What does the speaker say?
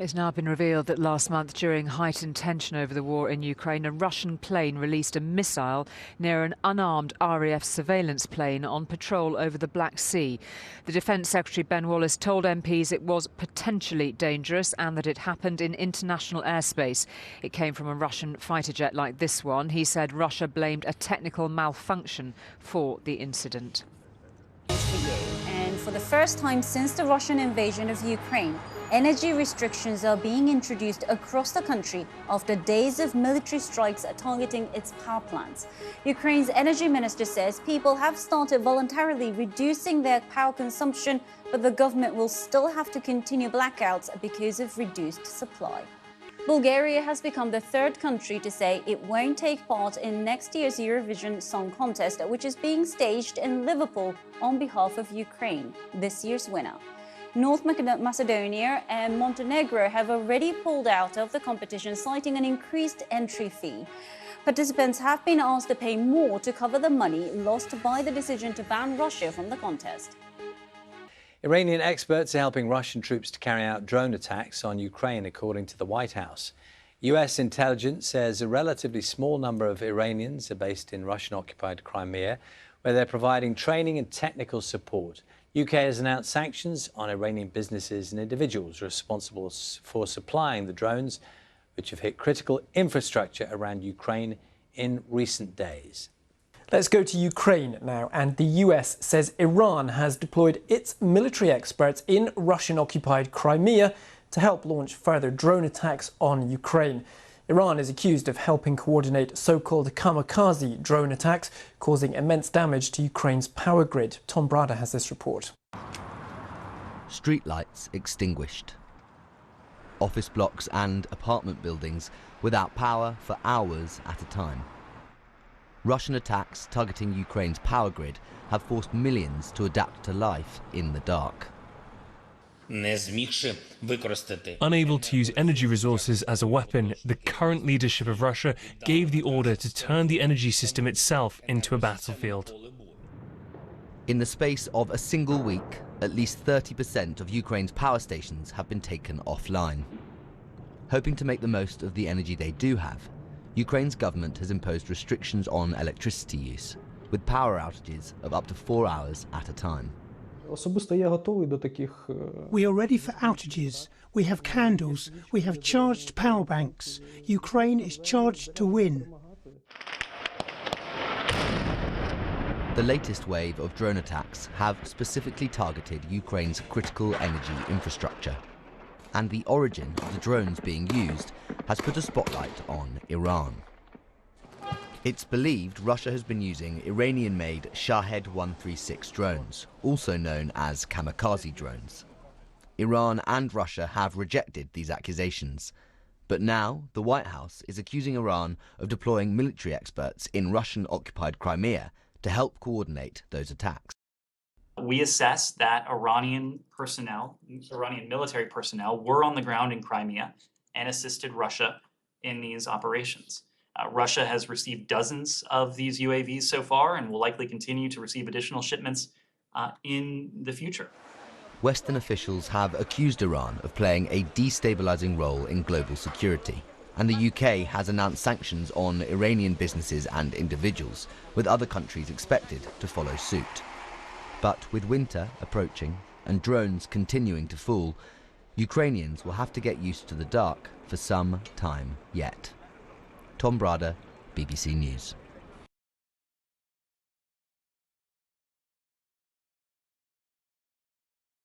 It's now been revealed that last month, during heightened tension over the war in Ukraine, a Russian plane released a missile near an unarmed RAF surveillance plane on patrol over the Black Sea. The Defence Secretary Ben Wallace told MPs it was potentially dangerous and that it happened in international airspace. It came from a Russian fighter jet like this one. He said Russia blamed a technical malfunction for the incident. And for the first time since the Russian invasion of Ukraine, energy restrictions are being introduced across the country after days of military strikes targeting its power plants. Ukraine's energy minister says people have started voluntarily reducing their power consumption, but the government will still have to continue blackouts because of reduced supply. Bulgaria has become the third country to say it won't take part in next year's Eurovision Song Contest, which is being staged in Liverpool on behalf of Ukraine, this year's winner. North Macedonia and Montenegro have already pulled out of the competition, citing an increased entry fee. Participants have been asked to pay more to cover the money lost by the decision to ban Russia from the contest. Iranian experts are helping Russian troops to carry out drone attacks on Ukraine, according to the White House. US intelligence says a relatively small number of Iranians are based in Russian-occupied Crimea, where they're providing training and technical support. UK has announced sanctions on Iranian businesses and individuals responsible for supplying the drones, which have hit critical infrastructure around Ukraine in recent days. Let's go to Ukraine now, and the US says Iran has deployed its military experts in Russian-occupied Crimea to help launch further drone attacks on Ukraine. Iran is accused of helping coordinate so-called kamikaze drone attacks, causing immense damage to Ukraine's power grid. Tom Brada has this report. Streetlights extinguished. Office blocks and apartment buildings without power for hours at a time. Russian attacks targeting Ukraine's power grid have forced millions to adapt to life in the dark. Unable to use energy resources as a weapon, the current leadership of Russia gave the order to turn the energy system itself into a battlefield. In the space of a single week, at least 30% of Ukraine's power stations have been taken offline. Hoping to make the most of the energy they do have, Ukraine's government has imposed restrictions on electricity use, with power outages of up to 4 hours at a time. We are ready for outages. We have candles. We have charged power banks. Ukraine is charged to win. The latest wave of drone attacks have specifically targeted Ukraine's critical energy infrastructure. And the origin of the drones being used has put a spotlight on Iran. It's believed Russia has been using Iranian-made Shahed 136 drones, also known as kamikaze drones. Iran and Russia have rejected these accusations. But now the White House is accusing Iran of deploying military experts in Russian-occupied Crimea to help coordinate those attacks. We assess that Iranian military personnel were on the ground in Crimea and assisted Russia in these operations. Russia has received dozens of these UAVs so far and will likely continue to receive additional shipments in the future. Western officials have accused Iran of playing a destabilizing role in global security. And the UK has announced sanctions on Iranian businesses and individuals, with other countries expected to follow suit. But with winter approaching and drones continuing to fall, Ukrainians will have to get used to the dark for some time yet. Tom Brada, BBC News.